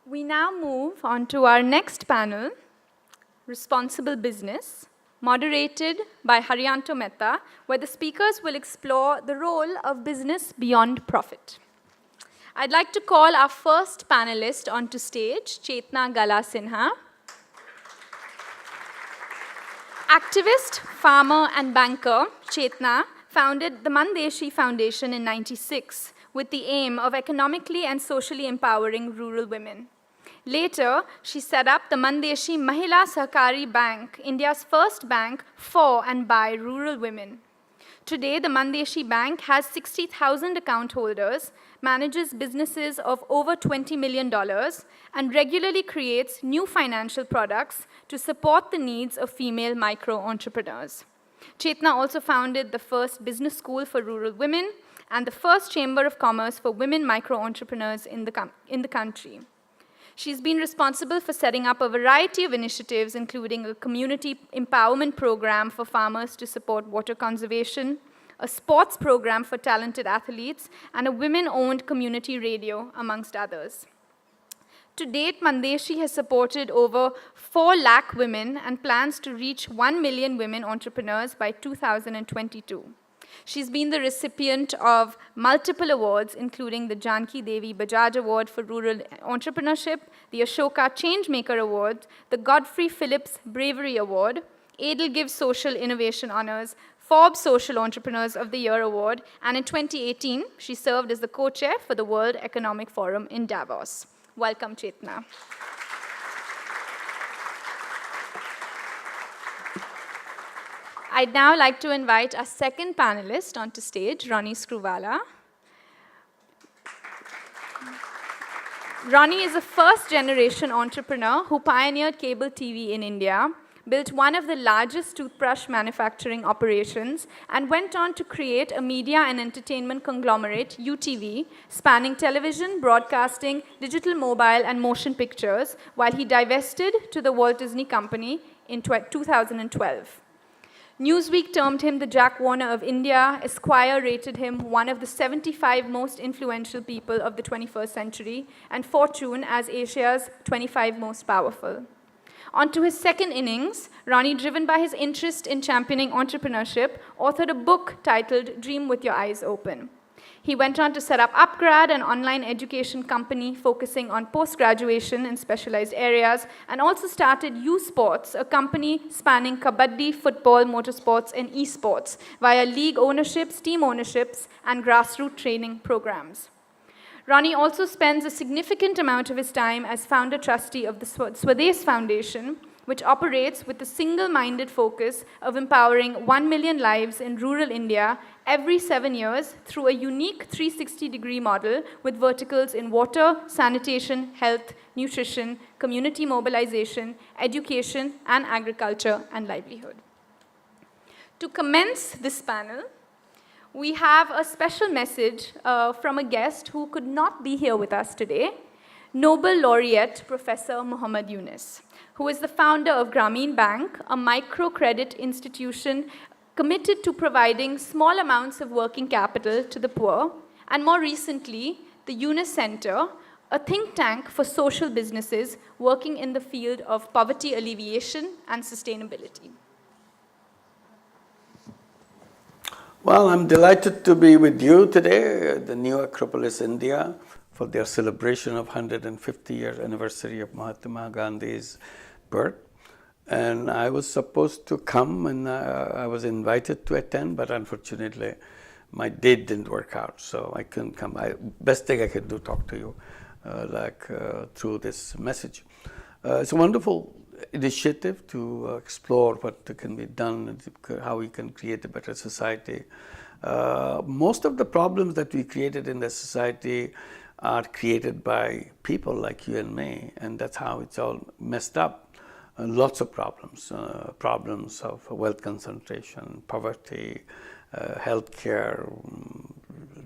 We now move on to our next panel, Responsible Business, moderated by Haryanto Mehta, where the speakers will explore the role of business beyond profit. I'd like to call our first panelist onto stage, Chetna Gala Sinha. Activist, farmer, and banker, Chetna founded the Mandeshi Foundation in '96 with the aim of economically and socially empowering rural women. Later, she set up the Mandeshi Mahila Sahakari Bank, India's first bank for and by rural women. Today, the Mandeshi Bank has 60,000 account holders, manages businesses of over $20 million, and regularly creates new financial products to support the needs of female micro-entrepreneurs. Chetna also founded the first business school for rural women and the first chamber of commerce for women micro-entrepreneurs in the country. She's been responsible for setting up a variety of initiatives, including a community empowerment program for farmers to support water conservation, a sports program for talented athletes, and a women-owned community radio, amongst others. To date, Mandeshi has supported over 4 lakh women and plans to reach 1 million women entrepreneurs by 2022. She's been the recipient of multiple awards, including the Janki Devi Bajaj Award for Rural Entrepreneurship, the Ashoka Changemaker Award, the Godfrey Phillips Bravery Award, Edelgive Social Innovation Honors, Forbes Social Entrepreneurs of the Year Award, and in 2018, she served as the co-chair for the World Economic Forum in Davos. Welcome, Chetna. I'd now like to invite our second panelist onto stage, Ronnie Screwvala. Ronnie is a first-generation entrepreneur who pioneered cable TV in India, built one of the largest toothbrush manufacturing operations, and went on to create a media and entertainment conglomerate, UTV, spanning television, broadcasting, digital mobile, and motion pictures, while he divested to the Walt Disney Company in 2012. Newsweek termed him the Jack Warner of India. Esquire rated him one of the 75 most influential people of the 21st century, and Fortune as Asia's 25 most powerful. On to his second innings, Ronnie, driven by his interest in championing entrepreneurship, authored a book titled Dream with Your Eyes Open. He went on to set up Upgrad, an online education company focusing on post-graduation in specialized areas, and also started U Sports, a company spanning kabaddi, football, motorsports, and esports via league ownerships, team ownerships, and grassroots training programs. Ronnie also spends a significant amount of his time as founder-trustee of the Swadesh Foundation, which operates with the single-minded focus of empowering 1 million lives in rural India every 7 years through a unique 360-degree model with verticals in water, sanitation, health, nutrition, community mobilization, education, and agriculture and livelihood. To commence this panel, we have a special message from a guest who could not be here with us today, Nobel Laureate Professor Muhammad Yunus, who is the founder of Grameen Bank, a microcredit institution committed to providing small amounts of working capital to the poor, and more recently, the Yunus Center, a think tank for social businesses working in the field of poverty alleviation and sustainability. Well, I'm delighted to be with you today at the new Acropolis, India, for their celebration of 150-year anniversary of Mahatma Gandhi's birth. And I was supposed to come, and I was invited to attend, but unfortunately, my date didn't work out, so I couldn't come. Best thing I could do, talk to you through this message. It's a wonderful initiative to explore what can be done, how we can create a better society. Most of the problems that we created in the society are created by people like you and me, and that's how it's all messed up. Lots of problems, problems of wealth concentration, poverty, healthcare,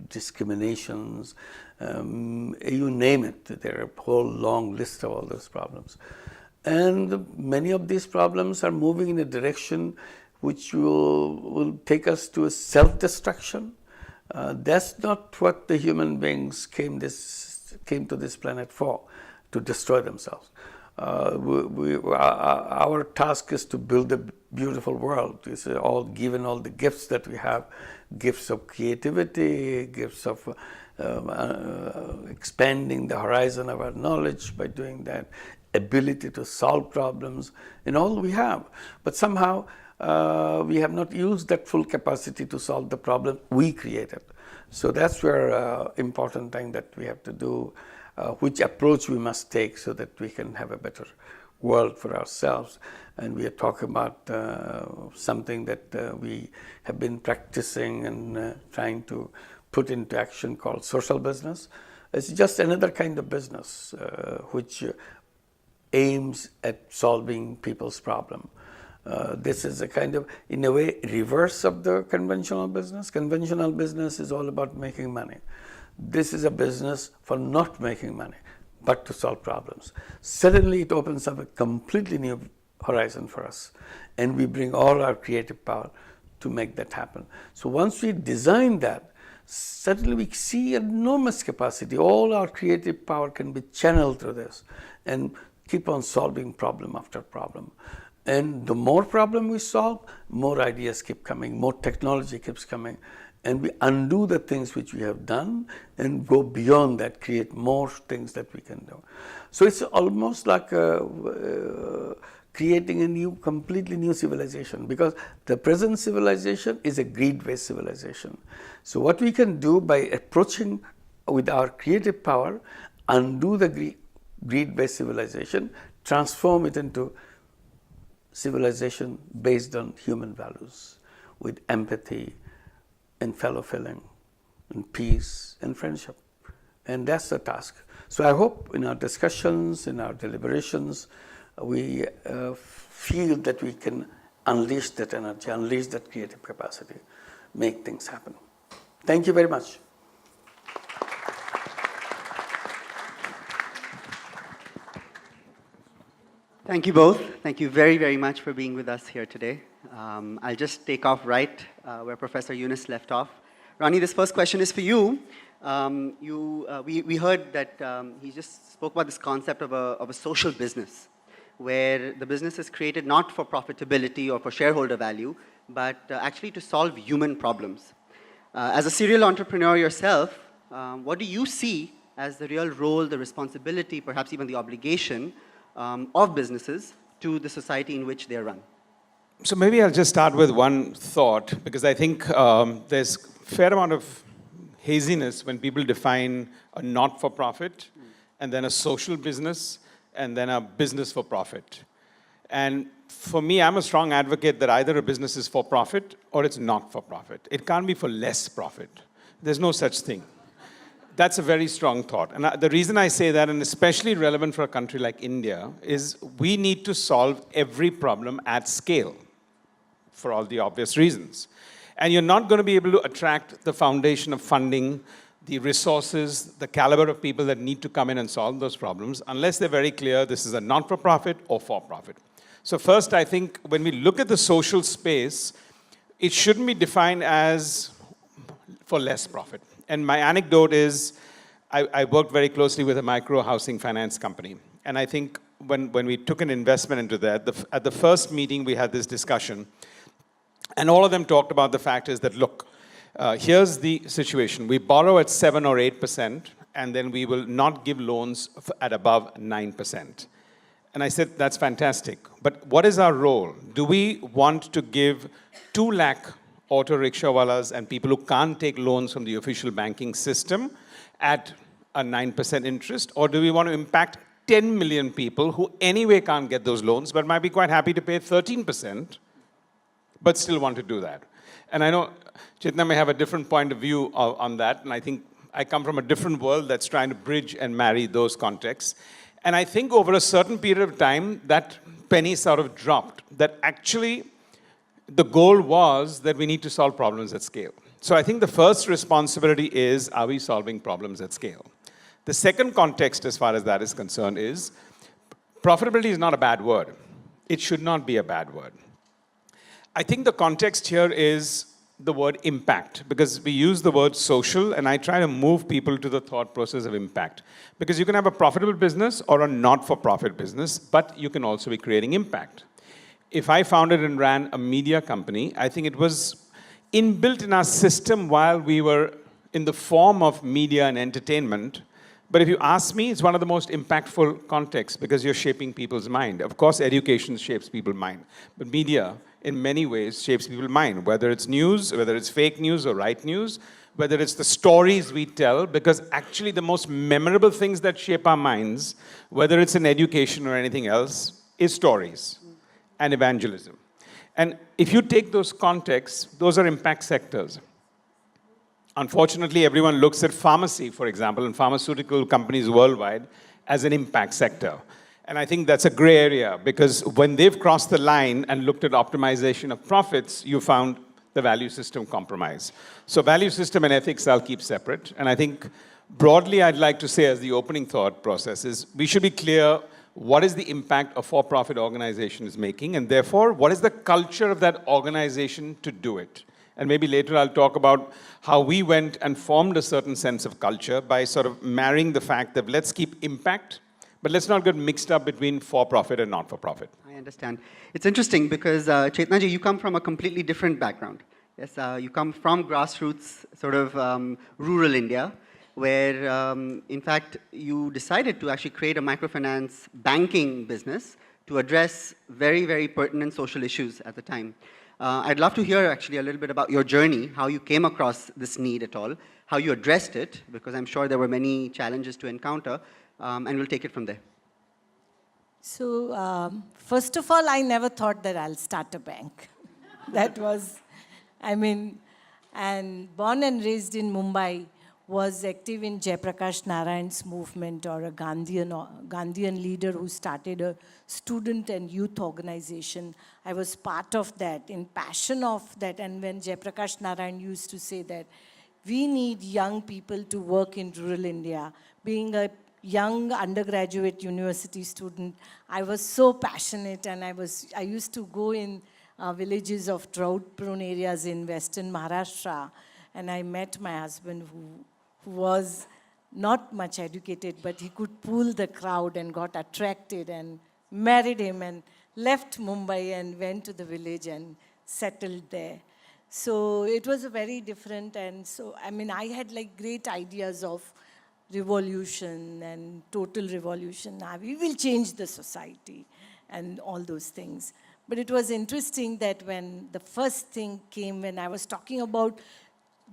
discriminations, you name it. There are a whole long list of all those problems. And many of these problems are moving in a direction which will take us to a self-destruction. That's not what the human beings came to this planet for, to destroy themselves. Our task is to build a beautiful world. It's all given all the gifts that we have, gifts of creativity, gifts of expanding the horizon of our knowledge by doing that, ability to solve problems, and all we have. But somehow we have not used that full capacity to solve the problem we created. So that's where important thing that we have to do, which approach we must take so that we can have a better world for ourselves. And we are talking about something that we have been practicing and trying to put into action called social business. It's just another kind of business which aims at solving people's problem. This is a kind of, in a way, reverse of the conventional business. Conventional business is all about making money. This is a business for not making money, but to solve problems. Suddenly it opens up a completely new horizon for us, and we bring all our creative power to make that happen. So once we design that, suddenly we see enormous capacity. All our creative power can be channeled through this and keep on solving problem after problem. And the more problem we solve, more ideas keep coming, more technology keeps coming, and we undo the things which we have done and go beyond that, create more things that we can do. So it's almost like creating a new, completely new civilization, because the present civilization is a greed-based civilization. So what we can do by approaching with our creative power, undo the greed-based civilization, transform it into civilization based on human values, with empathy and fellow feeling and peace and friendship. And that's the task. So I hope in our discussions, in our deliberations, we feel that we can unleash that energy, unleash that creative capacity, make things happen. Thank you very much. Thank you both. Thank you very, very much for being with us here today. I'll just take off right where Professor Yunus left off. Ronnie, this first question is for you. We heard that he just spoke about this concept of a social business, where the business is created not for profitability or for shareholder value, but actually to solve human problems. As a serial entrepreneur yourself, what do you see as the real role, the responsibility, perhaps even the obligation of businesses to the society in which they are run? So maybe I'll just start with one thought, because I think there's a fair amount of haziness when people define a not-for-profit and then a social business and then a business for profit. And for me, I'm a strong advocate that either a business is for profit or it's not for profit. It can't be for less profit. There's no such thing. That's a very strong thought. And the reason I say that, and especially relevant for a country like India, is we need to solve every problem at scale for all the obvious reasons. And you're not going to be able to attract the foundation of funding, the resources, the caliber of people that need to come in and solve those problems, unless they're very clear this is a not-for-profit or for-profit. So first, I think when we look at the social space, it shouldn't be defined as for less profit. And my anecdote is, I worked very closely with a micro-housing finance company. And I think when we took an investment into that, at the first meeting, we had this discussion. And all of them talked about the fact is that, look, here's the situation. We borrow at 7 or 8%, and then we will not give loans at above 9%. And I said, that's fantastic. But what is our role? Do we want to give 2 lakh auto rickshawalas and people who can't take loans from the official banking system at a 9% interest? Or do we want to impact 10 million people who anyway can't get those loans but might be quite happy to pay 13%, but still want to do that? And I know Chetna may have a different point of view on that, and I think I come from a different world that's trying to bridge and marry those contexts. And I think over a certain period of time, that penny sort of dropped, that actually the goal was that we need to solve problems at scale. So I think the first responsibility is, are we solving problems at scale? The second context, as far as that is concerned, is profitability is not a bad word. It should not be a bad word. I think the context here is the word impact, because we use the word social, and I try to move people to the thought process of impact. Because you can have a profitable business or a not-for-profit business, but you can also be creating impact. If I founded and ran a media company, I think it was inbuilt in our system while we were in the form of media and entertainment. But if you ask me, it's one of the most impactful contexts because you're shaping people's mind. Of course, education shapes people's mind, but media, in many ways, shapes people's mind, whether it's news, whether it's fake news or right news, whether it's the stories we tell, because actually the most memorable things that shape our minds, whether it's in education or anything else, is stories and evangelism. And if you take those contexts, those are impact sectors. Unfortunately, everyone looks at pharmacy, for example, and pharmaceutical companies worldwide as an impact sector. And I think that's a gray area, because when they've crossed the line and looked at optimization of profits, you found the value system compromise. So value system and ethics I'll keep separate. And I think broadly I'd like to say as the opening thought process is we should be clear what is the impact a for-profit organization is making, and therefore what is the culture of that organization to do it. And maybe later I'll talk about how we went and formed a certain sense of culture by sort of marrying the fact that let's keep impact, but let's not get mixed up between for-profit and not-for-profit. I understand. It's interesting because, Chetna ji, you come from a completely different background. Yes, you come from grassroots, sort of rural India, where, in fact, you decided to actually create a microfinance banking business to address very, very pertinent social issues at the time. I'd love to hear actually a little bit about your journey, how you came across this need at all, how you addressed it, because I'm sure there were many challenges to encounter, and we'll take it from there. So, first of all, I never thought that I'll start a bank. That was, and born and raised in Mumbai, was active in Jayaprakash Narayan's movement, or a Gandhian leader who started a student and youth organization. I was part of that, in passion of that. And when Jayaprakash Narayan used to say that we need young people to work in rural India, being a young undergraduate university student, I was so passionate, and I used to go in villages of drought-prone areas in western Maharashtra, and I met my husband who was not much educated, but he could pull the crowd and got attracted and married him and left Mumbai and went to the village and settled there. So it was a very different, and so, I had like great ideas of revolution and total revolution. Now we will change the society and all those things. But it was interesting that when the first thing came, when I was talking about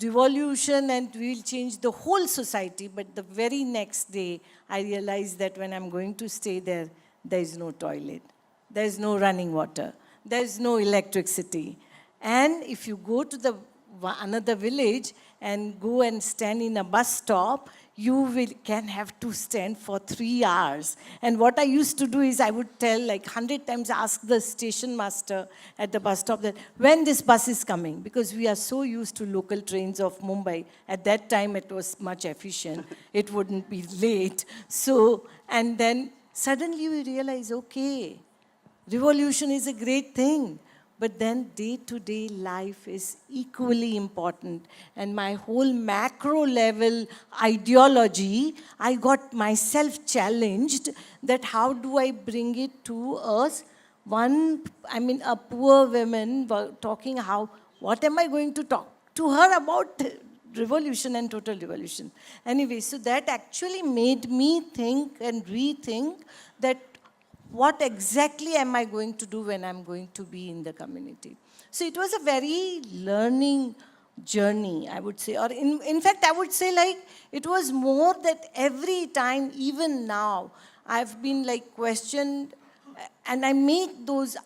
revolution and we will change the whole society, but the very next day I realized that when I'm going to stay there, there is no toilet, there is no running water, there is no electricity. And if you go to another village and go and stand in a bus stop, you can have to stand for 3 hours. And what I used to do is I would tell, like 100 times, ask the station master at the bus stop that when this bus is coming, because we are so used to local trains of Mumbai. At that time, it was much efficient. It wouldn't be late. So, and then suddenly we realize, okay, revolution is a great thing. But then day-to-day life is equally important. And my whole macro level ideology, I got myself challenged that how do I bring it to us? A poor woman talking what am I going to talk to her about revolution and total revolution? Anyway, so that actually made me think and rethink that what exactly am I going to do when I'm going to be in the community? So it was a very learning journey, I would say. Or in fact, I would say like it was more that every time, even now, I've been like questioned and I make those,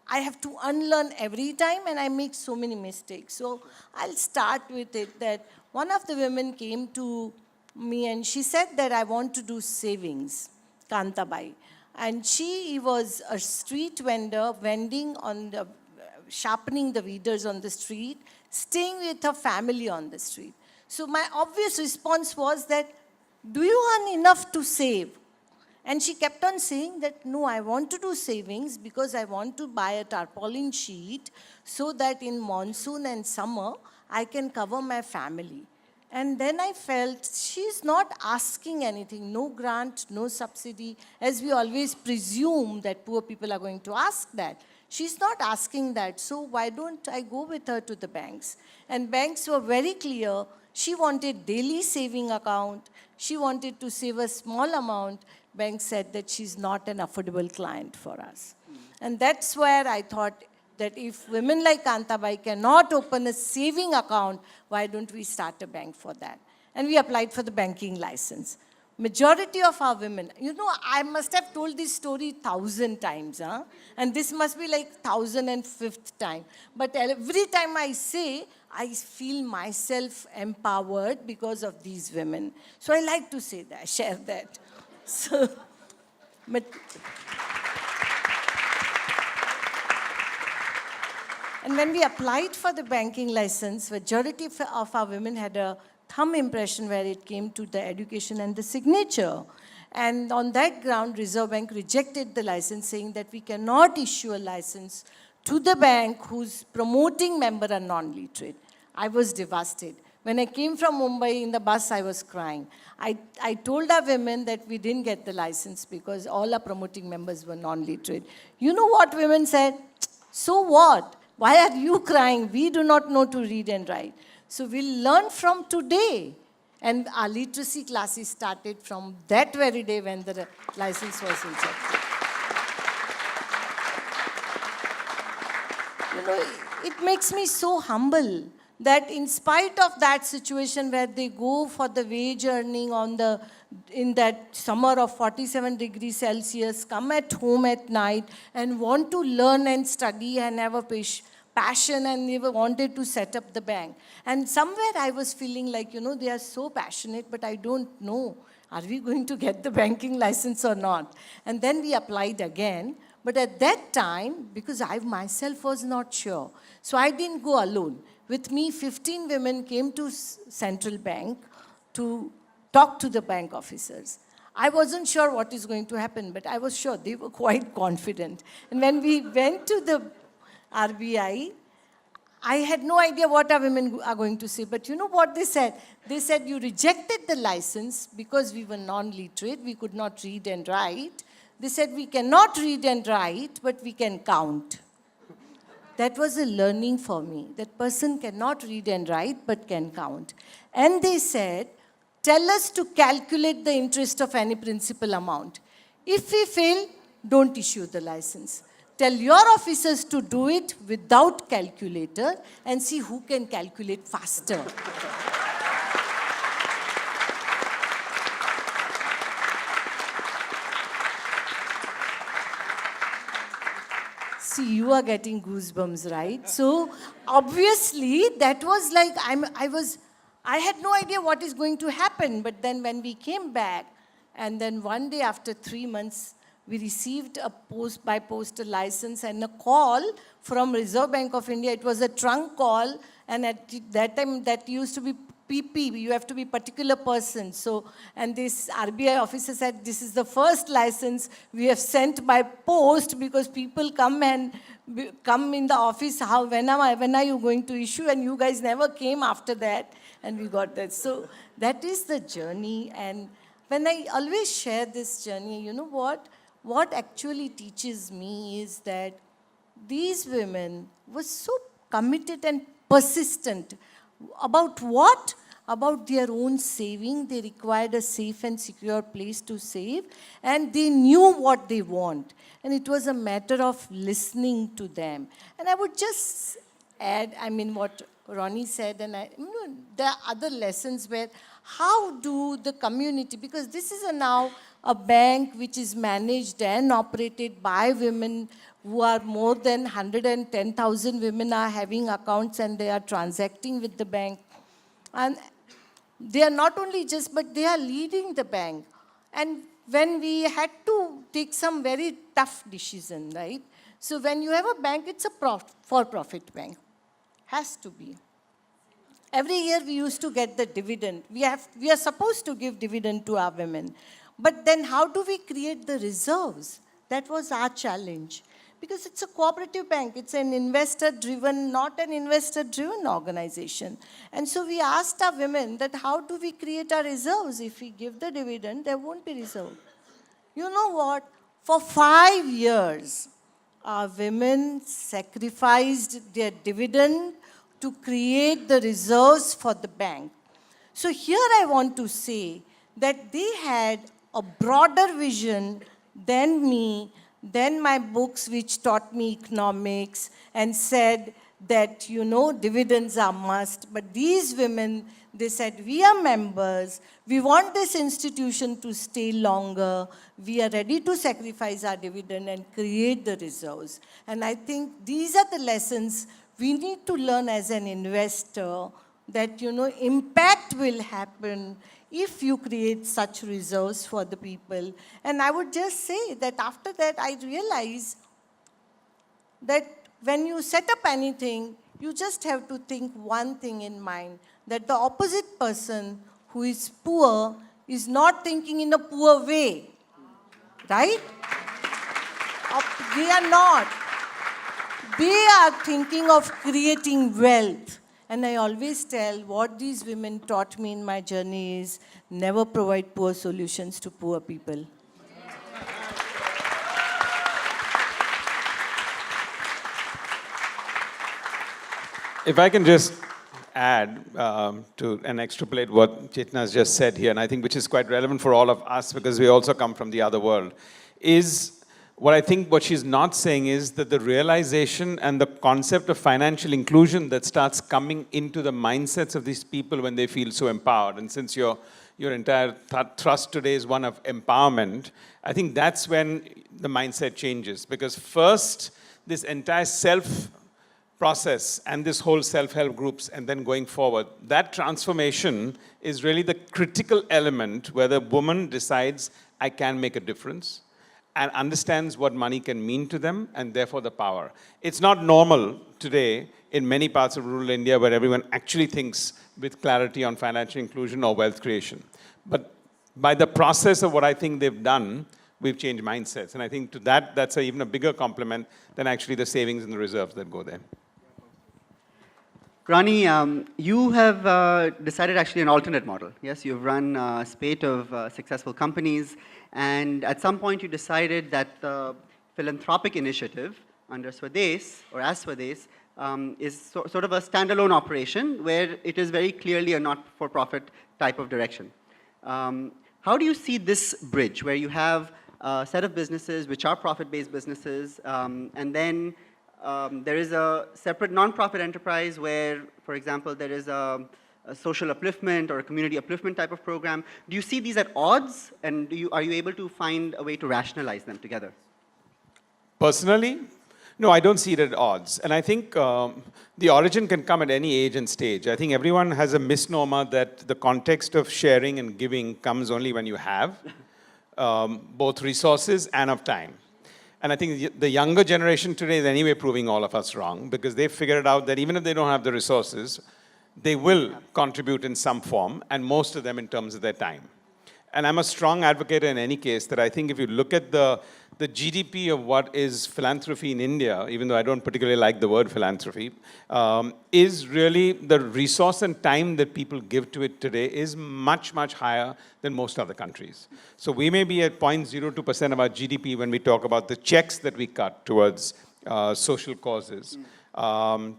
I have to unlearn every time and I make so many mistakes. So I'll start with it that one of the women came to me and she said that I want to do savings, Kantabai. And she was a street vendor, sharpening the weeders on the street, staying with her family on the street. So my obvious response was that, do you earn enough to save? And she kept on saying that, no, I want to do savings because I want to buy a tarpaulin sheet so that in monsoon and summer, I can cover my family. And then I felt she's not asking anything, no grant, no subsidy, as we always presume that poor people are going to ask that. She's not asking that, so why don't I go with her to the banks? And banks were very clear. She wanted daily saving account. She wanted to save a small amount. Bank said that she's not an affordable client for us. And that's where I thought that if women like Kantabai cannot open a saving account, why don't we start a bank for that? And we applied for the banking license. Majority of our women, you know, I must have told this story 1,000 times, huh? And this must be like 1,005th time. But every time I say, I feel myself empowered because of these women. So I like to say that, share that. So, but and when we applied for the banking license, majority of our women had a thumb impression where it came to the education and the signature. And on that ground, Reserve Bank rejected the license, saying that we cannot issue a license to the bank whose promoting member are non-literate. I was devastated. When I came from Mumbai in the bus, I was crying. I told our women that we didn't get the license because all our promoting members were non-literate. You know what women said? So what? Why are you crying? We do not know to read and write. So we'll learn from today. And our literacy classes started from that very day when the license was rejected. You know, it makes me so humble that in spite of that situation where they go for the wage earning in that summer of 47 degrees Celsius, come at home at night and want to learn and study and have a passion, and they wanted to set up the bank. And somewhere I was feeling like, you know, they are so passionate, but I don't know, are we going to get the banking license or not? And then we applied again. But at that time, because I myself was not sure, so I didn't go alone. With me, 15 women came to Central Bank to talk to the bank officers. I wasn't sure what is going to happen, but I was sure they were quite confident. And when we went to the RBI, I had no idea what our women are going to say. But you know what they said? They said, you rejected the license because we were non-literate, we could not read and write. They said, we cannot read and write, but we can count. That was a learning for me. That person cannot read and write, but can count. And they said, tell us to calculate the interest of any principal amount. If we fail, don't issue the license. Tell your officers to do it without calculator and see who can calculate faster. See, you are getting goosebumps, right? So obviously that was like, I had no idea what is going to happen. But then when we came back, and then one day after 3 months, we received a by postal license and a call from Reserve Bank of India. It was a trunk call, and at that time that used to be PP, you have to be particular person. So, and this RBI officer said, this is the first license we have sent by post because people come in the office, when are you going to issue? And you guys never came after that, and we got that. So that is the journey. And when I always share this journey, you know what? What actually teaches me is that these women were so committed and persistent. About what? About their own saving. They required a safe and secure place to save, and they knew what they want. And it was a matter of listening to them. And I would just add, what Ronnie said, and there are other lessons where how do the community, because this is now a bank which is managed and operated by women who are more than 110,000 women are having accounts and they are transacting with the bank. And they are not only just, but they are leading the bank. And when we had to take some very tough decision, right? So when you have a bank, it's a for-profit bank. Has to be. Every year we used to get the dividend. We are supposed to give dividend to our women. But then how do we create the reserves? That was our challenge. Because it's a cooperative bank, it's an investor-driven, not an investor-driven organization. And so we asked our women that how do we create our reserves? If we give the dividend, there won't be reserve. You know what? For 5 years, our women sacrificed their dividend to create the reserves for the bank. So here I want to say that they had a broader vision than me, than my books which taught me economics and said that, you know, dividends are must. But these women, they said, we are members, we want this institution to stay longer, we are ready to sacrifice our dividend and create the reserves. And I think these are the lessons we need to learn as an investor, that, you know, impact will happen if you create such reserves for the people. And I would just say that after that, I realized that when you set up anything, you just have to think one thing in mind, that the opposite person who is poor is not thinking in a poor way, right? They are not. They are thinking of creating wealth. And I always tell what these women taught me in my journey is never provide poor solutions to poor people. If I can just add to and extrapolate what Chetna has just said here, and I think which is quite relevant for all of us because we also come from the other world, is what she's not saying is that the realization and the concept of financial inclusion that starts coming into the mindsets of these people when they feel so empowered. And since your entire thrust today is one of empowerment, I think that's when the mindset changes. Because first, this entire self process and this whole self-help groups and then going forward, that transformation is really the critical element where the woman decides, I can make a difference, and understands what money can mean to them, and therefore the power. It's not normal today in many parts of rural India where everyone actually thinks with clarity on financial inclusion or wealth creation. But by the process of what I think they've done, we've changed mindsets. And I think to that, that's even a bigger compliment than actually the savings and the reserves that go there. Ronnie, you have decided actually an alternate model. Yes, you've run a spate of successful companies, and at some point you decided that the philanthropic initiative under Swades, or as Swades, is sort of a standalone operation where it is very clearly a not-for-profit type of direction. How do you see this bridge, where you have a set of businesses which are profit-based businesses, and then there is a separate non-profit enterprise where, for example, there is a social upliftment or a community upliftment type of program. Do you see these at odds, and are you able to find a way to rationalize them together? Personally, no, I don't see it at odds. And I think the origin can come at any age and stage. I think everyone has a misnomer that the context of sharing and giving comes only when you have both resources and of time. And I think the younger generation today is anyway proving all of us wrong, because they've figured out that even if they don't have the resources, they will contribute in some form, and most of them in terms of their time. And I'm a strong advocate in any case that I think if you look at the GDP of what is philanthropy in India, even though I don't particularly like the word philanthropy, is really the resource and time that people give to it today is much, much higher than most other countries. So we may be at 0.02% of our GDP when we talk about the checks that we cut towards social causes. And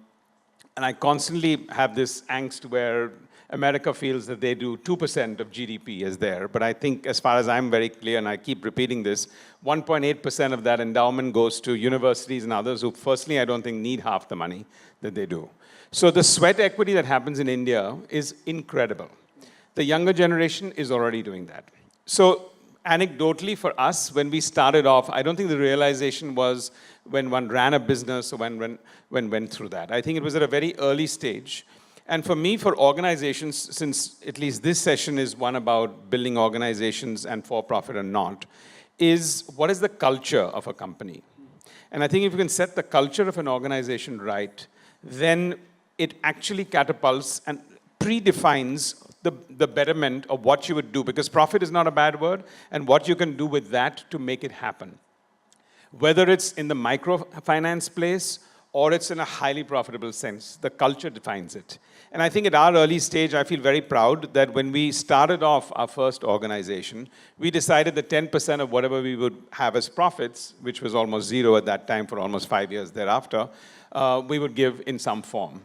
I constantly have this angst where America feels that they do 2% of GDP as there. But I think, as far as I'm very clear, and I keep repeating this, 1.8% of that endowment goes to universities and others who, firstly, I don't think need half the money that they do. So the sweat equity that happens in India is incredible. The younger generation is already doing that. So anecdotally for us, when we started off, I don't think the realization was when one ran a business or when went through that. I think it was at a very early stage. And for me, for organizations, since at least this session is one about building organizations and for-profit or not, is what is the culture of a company? And I think if you can set the culture of an organization right, then it actually catapults and predefines the betterment of what you would do, because profit is not a bad word, and what you can do with that to make it happen. Whether it's in the microfinance place or it's in a highly profitable sense, the culture defines it. And I think at our early stage, I feel very proud that when we started off our first organization, we decided that 10% of whatever we would have as profits, which was almost zero at that time for almost 5 years thereafter, we would give in some form.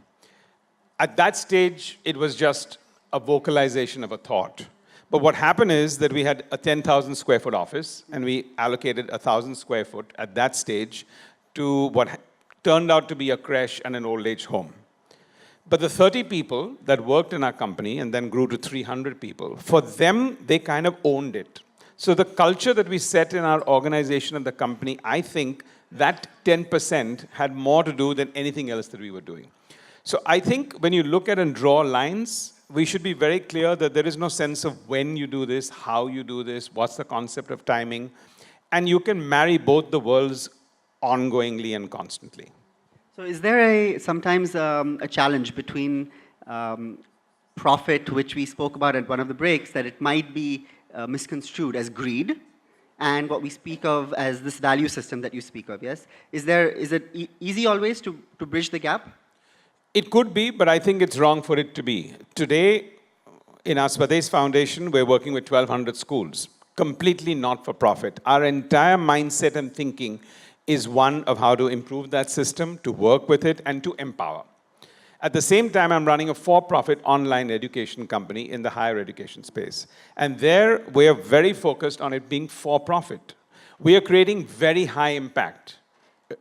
At that stage, it was just a vocalization of a thought. But what happened is that we had a 10,000 square foot office, and we allocated 1,000 square foot at that stage to what turned out to be a creche and an old age home. But the 30 people that worked in our company and then grew to 300 people, for them, they kind of owned it. So the culture that we set in our organization and the company, I think that 10% had more to do than anything else that we were doing. So I think when you look at and draw lines, we should be very clear that there is no sense of when you do this, how you do this, what's the concept of timing, and you can marry both the worlds ongoingly and constantly. So is there sometimes a challenge between profit, which we spoke about at one of the breaks, that it might be misconstrued as greed, and what we speak of as this value system that you speak of, yes? Is it easy always to bridge the gap? It could be, but I think it's wrong for it to be. Today, in our Swadesh Foundation, we're working with 1,200 schools, completely not for profit. Our entire mindset and thinking is one of how to improve that system, to work with it, and to empower. At the same time, I'm running a for-profit online education company in the higher education space. And there, we are very focused on it being for-profit. We are creating very high impact.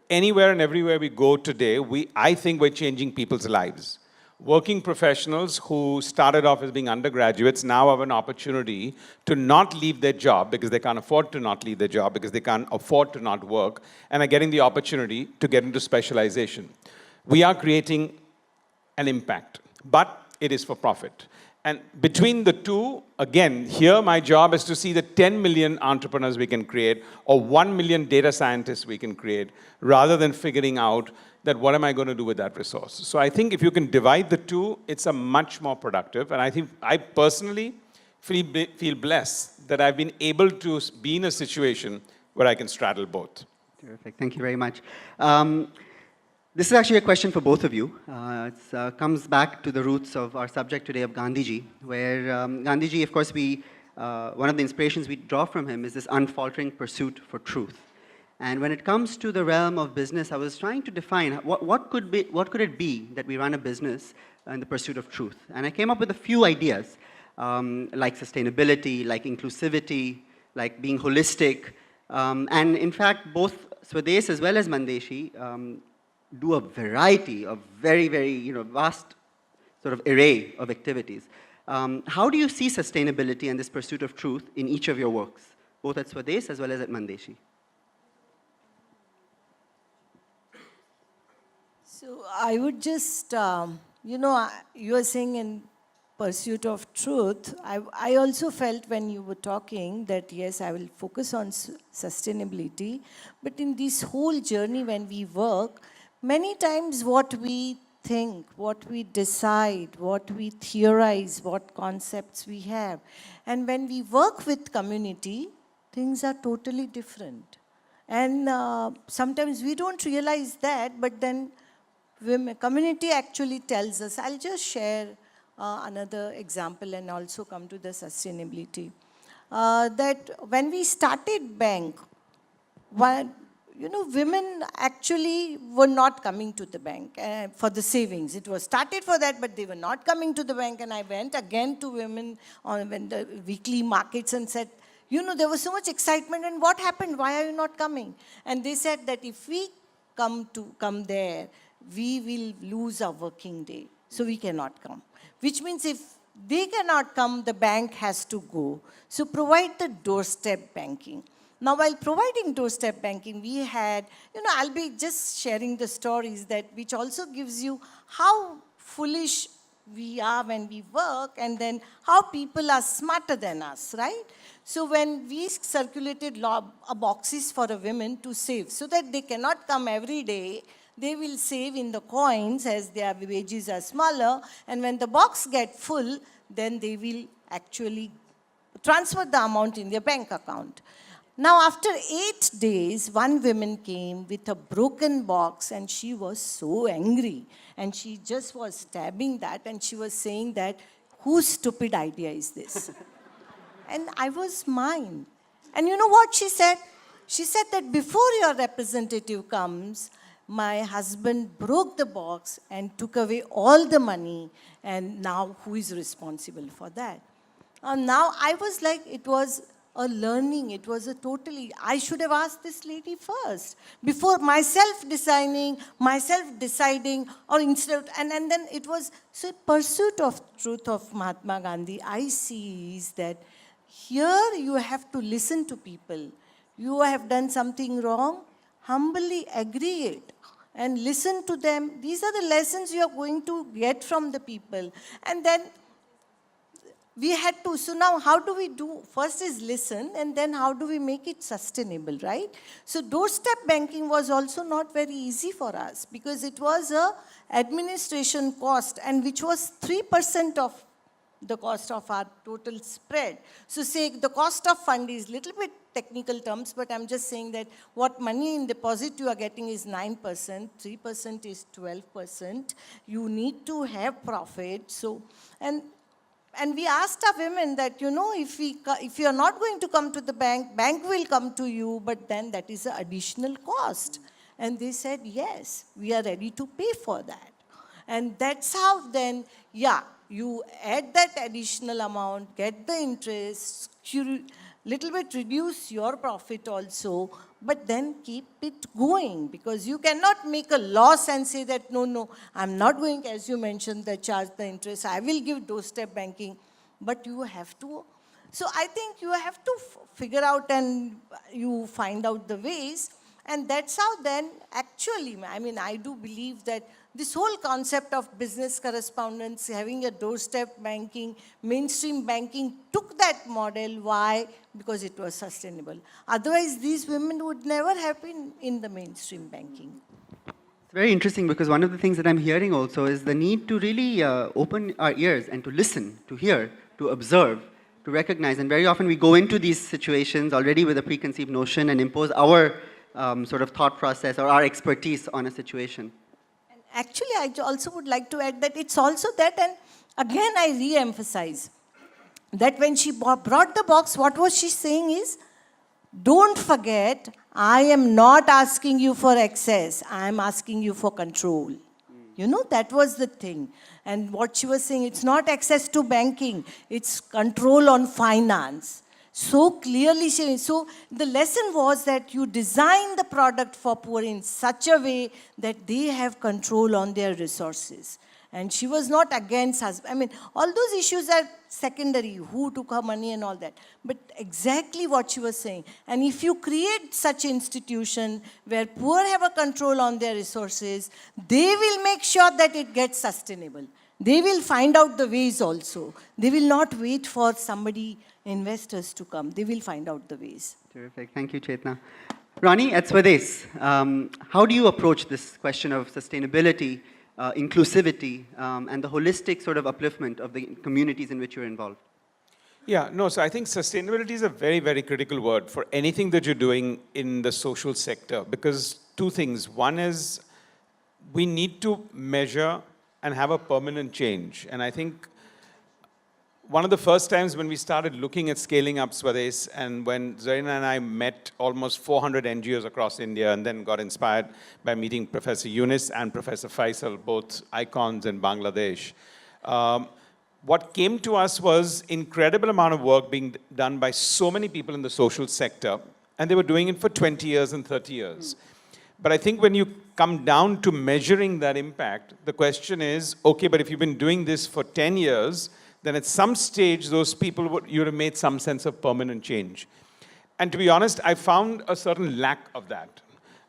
Anywhere and everywhere we go today, I think we're changing people's lives. Working professionals who started off as being undergraduates now have an opportunity to not leave their job because they can't afford to not leave their job, because they can't afford to not work, and are getting the opportunity to get into specialization. We are creating an impact, but it is for profit. And between the two, again, here my job is to see the 10 million entrepreneurs we can create or 1 million data scientists we can create, rather than figuring out that what am I going to do with that resource. So I think if you can divide the two, it's a much more productive. And I think I personally feel blessed that I've been able to be in a situation where I can straddle both. Terrific. Thank you very much. This is actually a question for both of you. It comes back to the roots of our subject today of Gandhiji, where Gandhiji, of course, one of the inspirations we draw from him is this unfaltering pursuit for truth. And when it comes to the realm of business, I was trying to define what could it be that we run a business in the pursuit of truth. And I came up with a few ideas, like sustainability, like inclusivity, like being holistic. And in fact, both Swadesh as well as Mandeshi do a variety of very, very vast sort of array of activities. How do you see sustainability and this pursuit of truth in each of your works, both at Swadesh as well as at Mandeshi? So I would just, you were saying in pursuit of truth, I also felt when you were talking that yes, I will focus on sustainability, but in this whole journey when we work, many times what we think, what we decide, what we theorize, what concepts we have, and when we work with community, things are totally different. And sometimes we don't realize that, but then community actually tells us. I'll just share another example and also come to the sustainability. That when we started bank, women actually were not coming to the bank for the savings. It was started for that, but they were not coming to the bank. And I went again to women when the weekly markets and said, there was so much excitement, and what happened? Why are you not coming? And they said that if we come there, we will lose our working day. So we cannot come. Which means if they cannot come, the bank has to go. So provide the doorstep banking. Now, while providing doorstep banking, we had, I'll be just sharing the stories which also gives you how foolish we are when we work, and then how people are smarter than us, right? So when we circulated boxes for the women to save, so that they cannot come every day, they will save in the coins as their wages are smaller, and when the box gets full, then they will actually transfer the amount in their bank account. Now, after 8 days, one woman came with a broken box, and she was so angry. And she just was stabbing that, and she was saying that, whose stupid idea is this? And I was mine. And you know what she said? She said that before your representative comes, my husband broke the box and took away all the money, and now who is responsible for that? And now I was like, it was a learning, it was a totally, I should have asked this lady first, before myself deciding, or instead of, and then it was, so pursuit of truth of Mahatma Gandhi, I see is that here you have to listen to people. You have done something wrong, humbly agree it and listen to them. These are the lessons you are going to get from the people. And then we had to, so now how do we do? First is listen, and then how do we make it sustainable, right? So doorstep banking was also not very easy for us because it was a administration cost, and which was 3% of the cost of our total spread. So say the cost of fund is little bit technical terms, but I'm just saying that what money in deposit you are getting is 9%, 3% is 12%. You need to have profit. So, and we asked our women that, you know, if you are not going to come to the bank, bank will come to you, but then that is an additional cost. And they said, yes, we are ready to pay for that. And that's how then, yeah, you add that additional amount, get the interest, little bit reduce your profit also, but then keep it going, because you cannot make a loss and say that, no, I'm not going, as you mentioned, the charge the interest, I will give doorstep banking, but you have to. So I think you have to figure out and you find out the ways, and that's how then actually, I mean, I do believe that this whole concept of business correspondence, having a doorstep banking, mainstream banking, took that model. Why? Because it was sustainable. Otherwise, these women would never have been in the mainstream banking. It's very interesting because one of the things that I'm hearing also is the need to really open our ears and to listen, to hear, to observe, to recognize. And very often we go into these situations already with a preconceived notion and impose our sort of thought process or our expertise on a situation. Actually, I also would like to add that it's also that, and again I re-emphasize, that when she brought the box, what was she saying is, don't forget, I am not asking you for access, I am asking you for control. You know, that was the thing. And what she was saying, it's not access to banking, it's control on finance. So clearly, so the lesson was that you design the product for poor in such a way that they have control on their resources. And she was not against us. I mean, all those issues are secondary, who took her money and all that. But exactly what she was saying. And if you create such institution where poor have a control on their resources, they will make sure that it gets sustainable. They will find out the ways also. They will not wait for somebody, investors to come. They will find out the ways. Terrific. Thank you, Chetna. Ronnie, at Swades, how do you approach this question of sustainability, inclusivity, and the holistic sort of upliftment of the communities in which you're involved? Yeah, no, so I think sustainability is a very, very critical word for anything that you're doing in the social sector, because two things. One is we need to measure and have a permanent change. And I think one of the first times when we started looking at scaling up Swades, and when Zarina and I met almost 400 NGOs across India, and then got inspired by meeting Professor Yunus and Professor Faisal, both icons in Bangladesh, what came to us was incredible amount of work being done by so many people in the social sector, and they were doing it for 20 years and 30 years. But I think when you come down to measuring that impact, the question is, okay, but if you've been doing this for 10 years, then at some stage, those people you would have made some sense of permanent change. And to be honest, I found a certain lack of that.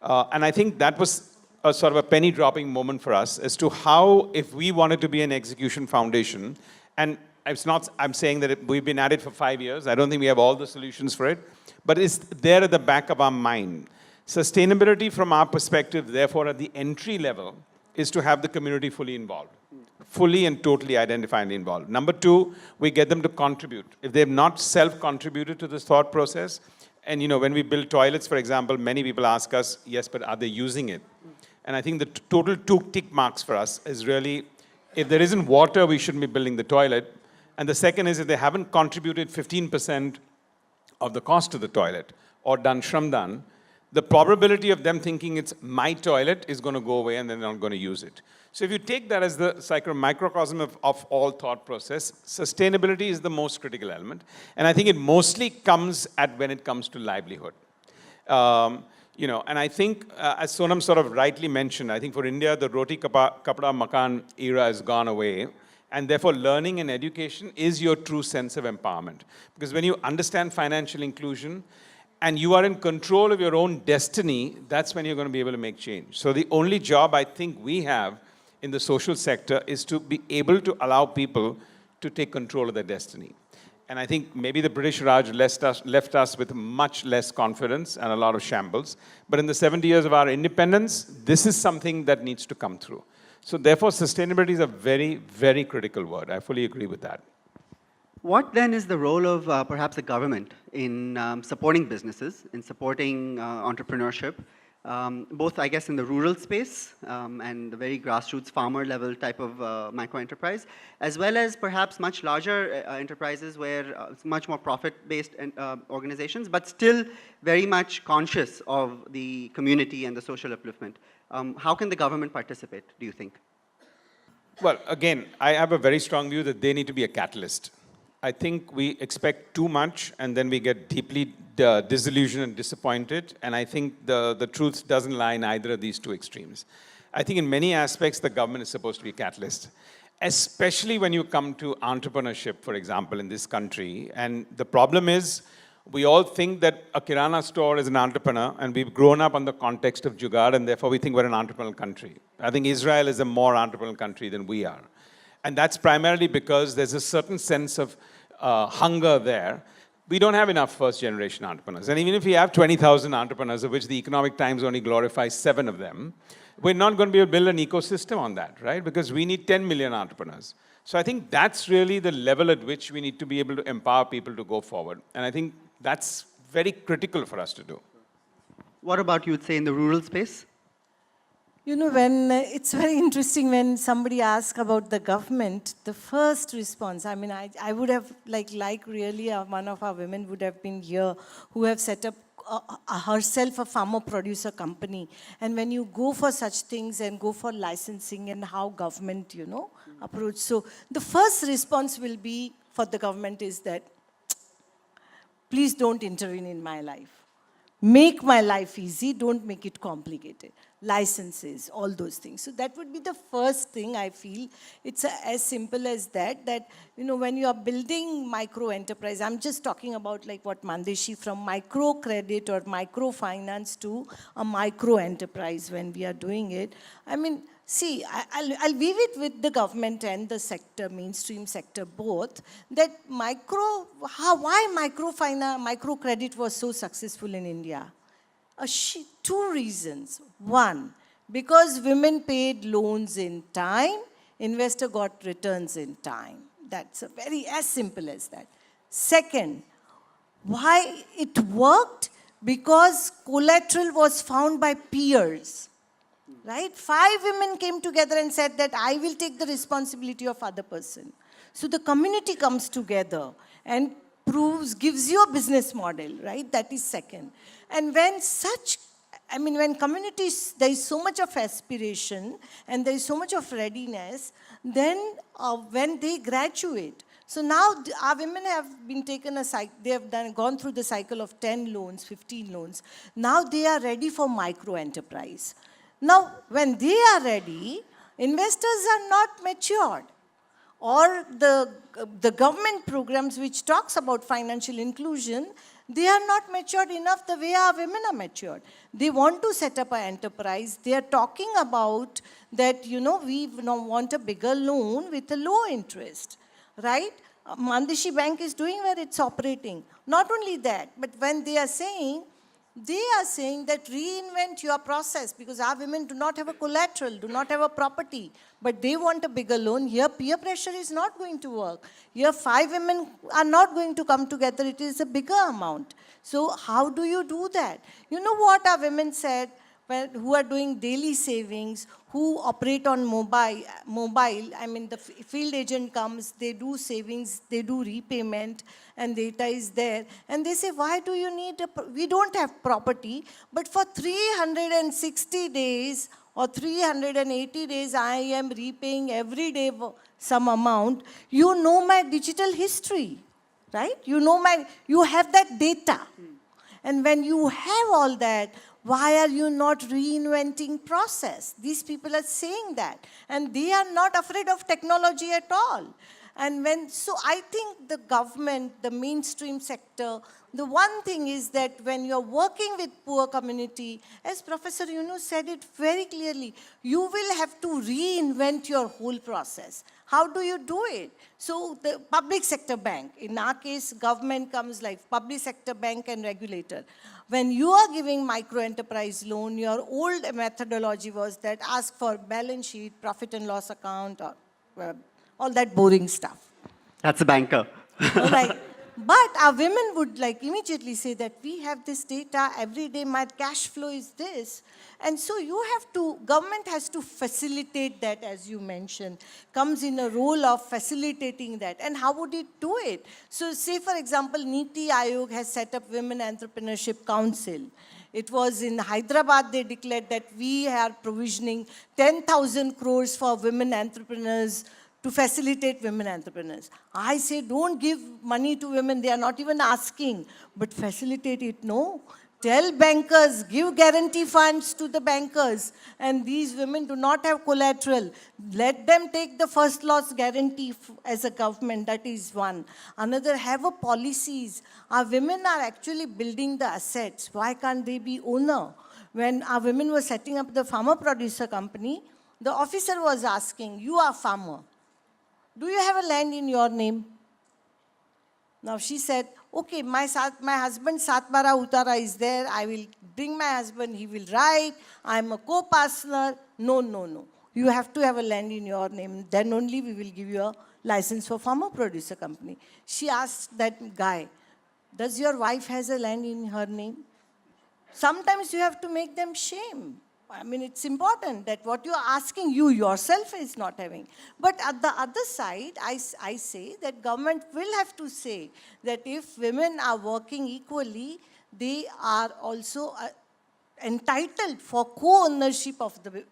And I think that was a sort of a penny dropping moment for us as to how, if we wanted to be an execution foundation, and I'm saying that we've been at it for 5 years, I don't think we have all the solutions for it, but it's there at the back of our mind. Sustainability from our perspective, therefore, at the entry level, is to have the community fully involved, fully and totally identifiably involved. Number two, we get them to contribute. If they have not self-contributed to this thought process, and when we build toilets, for example, many people ask us, yes, but are they using it? And I think the total two tick marks for us is really, if there isn't water, we shouldn't be building the toilet. And the second is, if they haven't contributed 15% of the cost of the toilet or done Shramdan, the probability of them thinking it's my toilet is going to go away and they're not going to use it. So if you take that as the microcosm of all thought process, sustainability is the most critical element. And I think it mostly comes when it comes to livelihood. And I think, as Sonam sort of rightly mentioned, I think for India, the roti kapda makan era has gone away. And therefore, learning and education is your true sense of empowerment. Because when you understand financial inclusion, and you are in control of your own destiny, that's when you're going to be able to make change. So the only job I think we have in the social sector is to be able to allow people to take control of their destiny. And I think maybe the British Raj left us with much less confidence and a lot of shambles. But in the 70 years of our independence, this is something that needs to come through. So therefore, sustainability is a very, very critical word. I fully agree with that. What then is the role of perhaps the government in supporting businesses, in supporting entrepreneurship, both, I guess, in the rural space and the very grassroots farmer level type of micro-enterprise, as well as perhaps much larger enterprises where it's much more profit-based organizations, but still very much conscious of the community and the social upliftment. How can the government participate, do you think? Well, again, I have a very strong view that they need to be a catalyst. I think we expect too much and then we get deeply disillusioned and disappointed. And I think the truth doesn't lie in either of these two extremes. I think in many aspects, the government is supposed to be a catalyst, especially when you come to entrepreneurship, for example, in this country. And the problem is, we all think that a Kirana store is an entrepreneur, and we've grown up on the context of Jugaad, and therefore we think we're an entrepreneurial country. I think Israel is a more entrepreneurial country than we are. And that's primarily because there's a certain sense of hunger there. We don't have enough first-generation entrepreneurs. And even if we have 20,000 entrepreneurs, of which the Economic Times only glorifies 7 of them, we're not going to be able to build an ecosystem on that, right? Because we need 10 million entrepreneurs. So I think that's really the level at which we need to be able to empower people to go forward. And I think that's very critical for us to do. What about, you would say, in the rural space? When it's very interesting when somebody asks about the government, the first response, I would have, really one of our women would have been here who have set up herself a farmer producer company. And when you go for such things and go for licensing and how government, approach. So the first response will be for the government is that, please don't intervene in my life. Make my life easy, don't make it complicated. Licenses, all those things. So that would be the first thing I feel. It's as simple as that, when you are building micro-enterprise, I'm just talking about like what Mandeshi, from microcredit or microfinance to a micro-enterprise when we are doing it. See, I'll leave it with the government and the sector, mainstream sector both, that why microcredit was so successful in India. Two reasons. One, because women paid loans in time, investor got returns in time. That's as simple as that. Second, why it worked? Because collateral was found by peers. Right? 5 women came together and said that I will take the responsibility of other person. So the community comes together and gives you a business model, right? That is second. And when communities, there is so much of aspiration and there is so much of readiness, then when they graduate, so now our women have been taken they have gone through the cycle of 10 loans, 15 loans. Now they are ready for micro-enterprise. Now, when they are ready, investors are not matured. Or the government programs which talks about financial inclusion, they are not matured enough the way our women are matured. They want to set up an enterprise. They are talking about that, we want a bigger loan with a low interest, right? Mandeshi Bank is doing where it's operating. Not only that, but when they are saying, They are saying that reinvent your process because our women do not have a collateral, do not have a property, but they want a bigger loan. Here, peer pressure is not going to work. Here, 5 women are not going to come together. It is a bigger amount. So how do you do that? You know what our women said? Who are doing daily savings, who operate on mobile, I mean the field agent comes, they do savings, they do repayment, and data is there. And they say, why do you need, we don't have property, but for 360 days or 380 days, I am repaying every day some amount. You know my digital history, right? You have that data. And when you have all that, why are you not reinventing process? These people are saying that. And they are not afraid of technology at all. And so I think the government, the mainstream sector, the one thing is that when you're working with poor community, as Professor Yunus said it very clearly, you will have to reinvent your whole process. How do you do it? So the public sector bank, in our case, government comes like public sector bank and regulator. When you are giving micro enterprise loan, your old methodology was that ask for balance sheet, profit and loss account, or all that boring stuff. That's a banker. Right. But our women would like immediately say that we have this data, every day my cash flow is this. And so you have to, government has to facilitate that, as you mentioned, comes in a role of facilitating that. And how would it do it? So say, for example, Niti Aayog has set up Women Entrepreneurship Council. It was in Hyderabad, they declared that we are provisioning 10,000 crores for women entrepreneurs to facilitate women entrepreneurs. I say, don't give money to women, they are not even asking, but facilitate it, no. Tell bankers, give guarantee funds to the bankers, and these women do not have collateral. Let them take the first loss guarantee as a government, that is one. Another, have a policies. Our women are actually building the assets. Why can't they be owner? When our women were setting up the farmer producer company, the officer was asking, you are farmer. Do you have a land in your name? Now she said, okay, my husband Satbara Utara is there. I will bring my husband, he will write. I am a co-partner. No. You have to have a land in your name. Then only we will give you a license for farmer producer company. She asked that guy, does your wife has a land in her name? Sometimes you have to make them shame. I mean, it's important that what you are asking, you yourself is not having. But at the other side, I say that government will have to say that if women are working equally, they are also entitled for co-ownership of the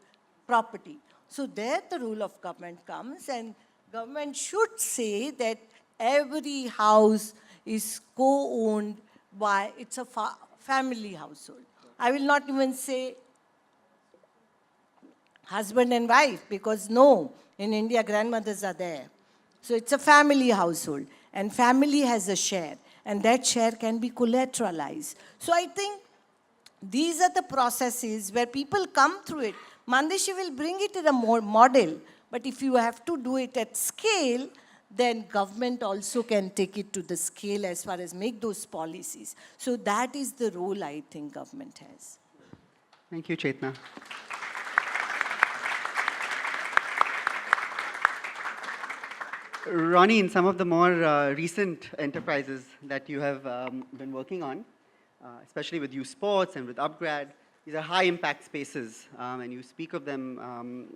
property. So there the role of government comes, and government should say that every house is co-owned by, it's a family household. I will not even say husband and wife, because no, in India, grandmothers are there. So it's a family household, and family has a share, and that share can be collateralized. So I think these are the processes where people come through it. Mandeshi will bring it in a more model, but if you have to do it at scale, then government also can take it to the scale as far as make those policies. So that is the role I think government has. Thank you, Chetna. Ronnie, in some of the more recent enterprises that you have been working on, especially with youth sports and with Upgrad, these are high-impact spaces, and you speak of them,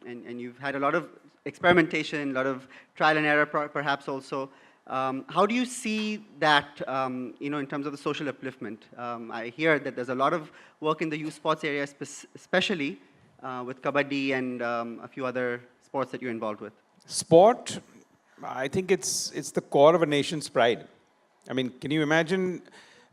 and you've had a lot of experimentation, a lot of trial and error perhaps also. How do you see that, in terms of the social upliftment? I hear that there's a lot of work in the youth sports area, especially with Kabaddi and a few other sports that you're involved with. Sport, I think it's the core of a nation's pride. I mean, can you imagine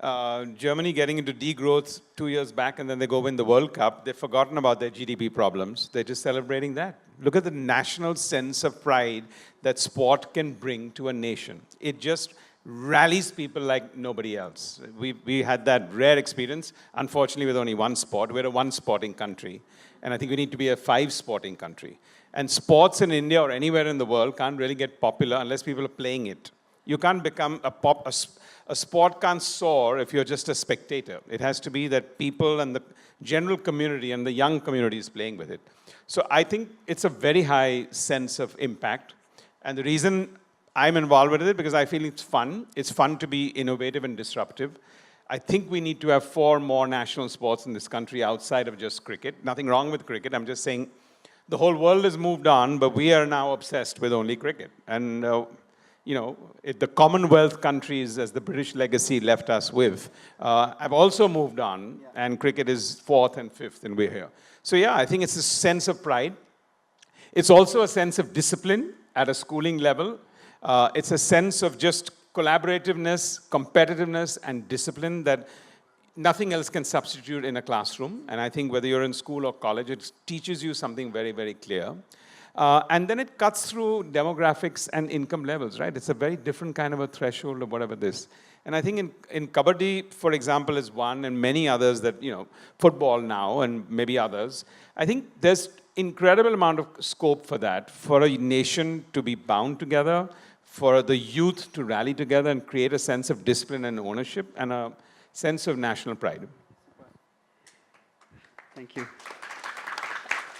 Germany getting into degrowth 2 years back, and then they go win the World Cup? They've forgotten about their GDP problems. They're just celebrating that. Look at the national sense of pride that sport can bring to a nation. It just rallies people like nobody else. We had that rare experience, unfortunately, with only one sport. We're a one-sporting country, and I think we need to be a five-sporting country. And sports in India or anywhere in the world can't really get popular unless people are playing it. You can't become a sport can't soar if you're just a spectator. It has to be that people and the general community and the young community is playing with it. So I think it's a very high sense of impact. And the reason I'm involved with it because I feel it's fun. It's fun to be innovative and disruptive. I think we need to have 4 more national sports in this country outside of just cricket. Nothing wrong with cricket. I'm just saying the whole world has moved on, but we are now obsessed with only cricket. And, the Commonwealth countries, as the British legacy left us with, have also moved on, and cricket is 4th and 5th, and we're here. So yeah, I think it's a sense of pride. It's also a sense of discipline at a schooling level. It's a sense of just collaborativeness, competitiveness, and discipline that nothing else can substitute in a classroom. And I think whether you're in school or college, it teaches you something very, very clear. And then it cuts through demographics and income levels, right? It's a very different kind of a threshold of whatever this. And I think in Kabaddi, for example, is one, and many others that, football now, and maybe others. I think there's incredible amount of scope for that, for a nation to be bound together, for the youth to rally together and create a sense of discipline and ownership and a sense of national pride. Thank you.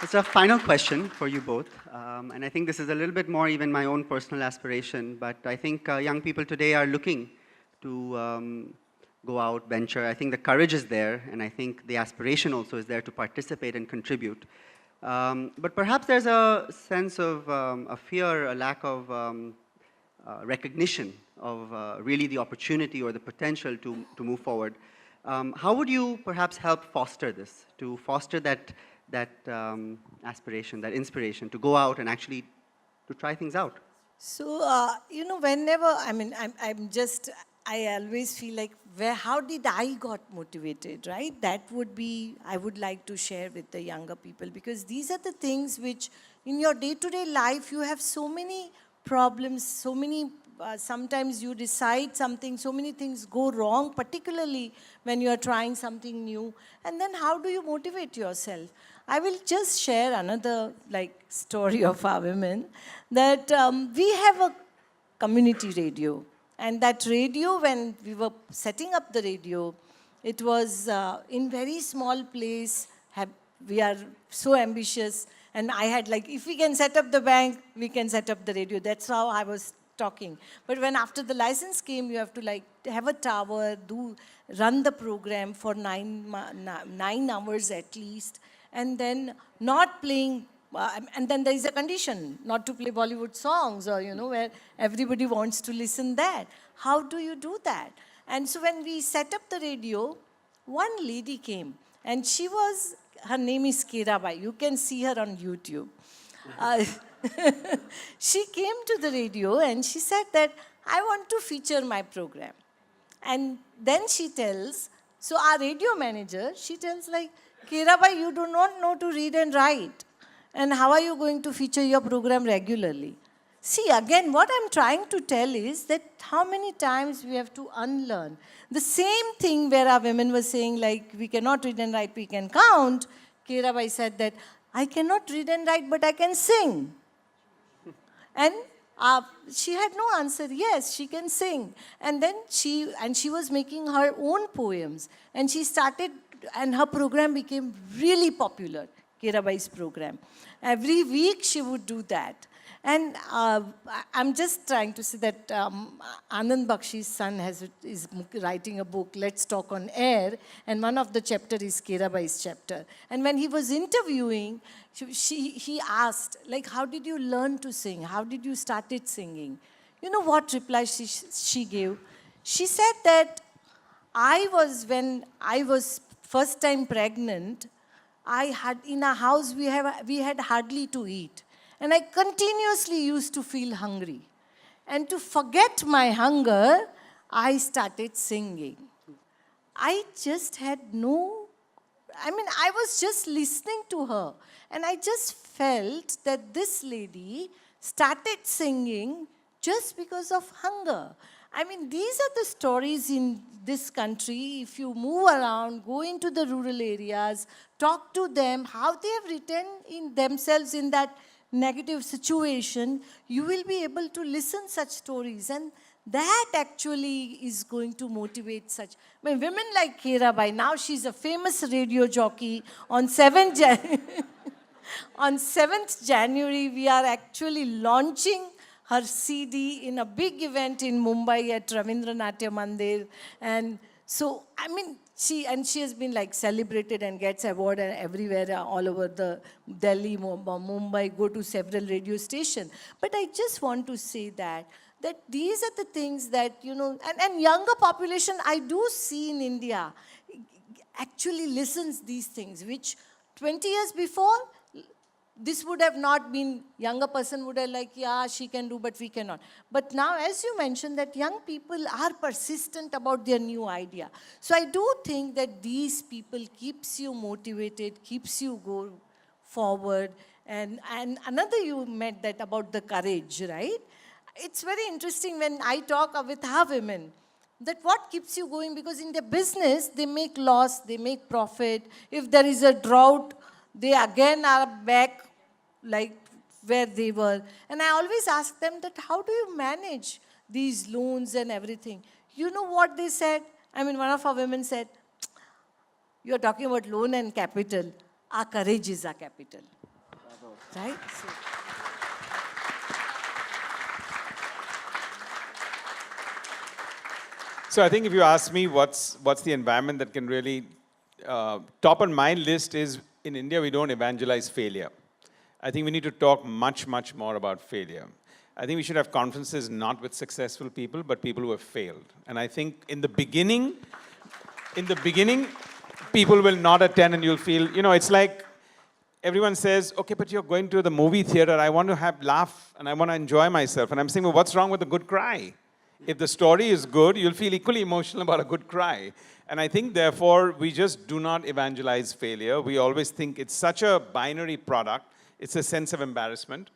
It's a final question for you both. And I think this is a little bit more even my own personal aspiration, but I think young people today are looking to go out, venture. I think the courage is there, and I think the aspiration also is there to participate and contribute. But perhaps there's a sense of a fear, a lack of recognition of really the opportunity or the potential to move forward. How would you perhaps help foster this, to foster that aspiration, that inspiration, to go out and actually to try things out? So, whenever, I always feel like, how did I got motivated, right? That would be, I would like to share with the younger people, because these are the things which, in your day-to-day life, you have so many problems, so many, sometimes you decide something, so many things go wrong, particularly when you are trying something new. And then how do you motivate yourself? I will just share another story of our women, that we have a community radio. And that radio, when we were setting up the radio, it was in very small place. We are so ambitious. And I had if we can set up the bank, we can set up the radio. That's how I was talking. But when after the license came, you have to have a tower, run the program for 9 hours at least, and then not playing. And then there is a condition not to play Bollywood songs or, where everybody wants to listen that. How do you do that? And so when we set up the radio, one lady came, and her name is Kirabai. You can see her on YouTube. She came to the radio and she said that, I want to feature my program. And then she tells, so our radio manager, she tells Kirabai, you do not know to read and write. And how are you going to feature your program regularly? See, again, what I'm trying to tell is that how many times we have to unlearn. The same thing where our women were saying, we cannot read and write, we can count. Kirabai said that, I cannot read and write, but I can sing. And she had no answer. Yes, she can sing. And then she was making her own poems. And she started, and her program became really popular. Kirabai's program. Every week she would do that. And I'm just trying to say that Anand Bakshi's son is writing a book, Let's Talk on Air, and one of the chapters is Kirabai's chapter. And when he was interviewing, he asked, how did you learn to sing? How did you started singing? You know what reply she gave? She said that when I was first time pregnant, in our house, we had hardly to eat. And I continuously used to feel hungry. And to forget my hunger, I started singing. I just had I was just listening to her. And I just felt that this lady started singing just because of hunger. These are the stories in this country. If you move around, go into the rural areas, talk to them, how they have written in themselves in that negative situation, you will be able to listen such stories. And that actually is going to motivate such. I mean, women like Kirabai, now she's a famous radio jockey. On 7th on 7th January, we are actually launching her CD in a big event in Mumbai at Ravindra Natya Mandir. And so, I mean, she has been like celebrated and gets award everywhere, all over the Delhi, Mumbai, go to several radio stations. But I just want to say that these are the things that, you know, and younger population I do see in India actually listens these things, which 20 years before, this would have not been, younger person would have like, yeah, she can do, but we cannot. But now, as you mentioned, that young people are persistent about their new idea. So I do think that these people keeps you motivated, keeps you go forward. And another you met that about the courage, right? It's very interesting when I talk with our women, that what keeps you going, because in their business, they make loss, they make profit. If there is a drought, they again are back like where they were. And I always ask them that, how do you manage these loans and everything? You know what they said? I mean, one of our women said, you're talking about loan and capital. Our courage is our capital. Right? So I think if you ask me what's the environment that can really, top on my list is, in India, we don't evangelize failure. I think we need to talk much, much more about failure. I think we should have conferences not with successful people, but people who have failed. And I think in the beginning, people will not attend and you'll feel, you know, it's like everyone says, okay, but you're going to the movie theater, I want to laugh and I want to enjoy myself. And I'm saying, well, what's wrong with a good cry? If the story is good, you'll feel equally emotional about a good cry. And I think, therefore, we just do not evangelize failure. We always think it's such a binary product. It's a sense of embarrassment.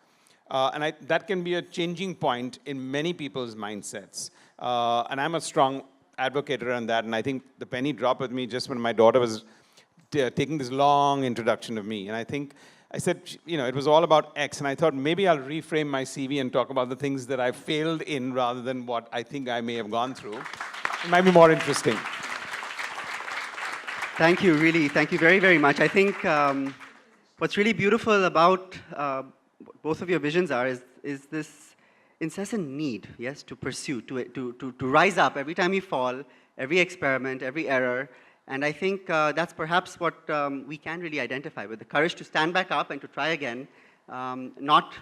That can be a changing point in many people's mindsets. And I'm a strong advocate around that. And I think the penny dropped with me just when my daughter was taking this long introduction of me. And I said, you know, it was all about X. And I thought maybe I'll reframe my CV and talk about the things that I failed in rather than what I think I may have gone through. It might be more interesting. Thank you, really. Thank you very, very much. I think what's really beautiful about both of your visions is this incessant need, yes, to pursue, to rise up every time you fall, every experiment, every error. And I think that's perhaps what we can really identify with, the courage to stand back up and to try again, not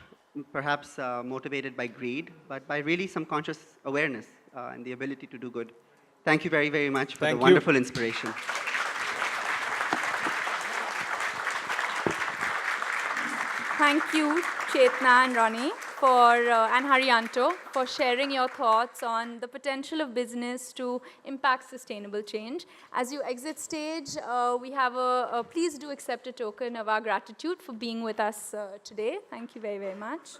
perhaps motivated by greed, but by really some conscious awareness and the ability to do good. Thank you very, very much for the wonderful inspiration. Thank you, Chetna and Ronnie, and Haryanto, for sharing your thoughts on the potential of business to impact sustainable change. As you exit stage, we have please do accept a token of our gratitude for being with us today. Thank you very, very much.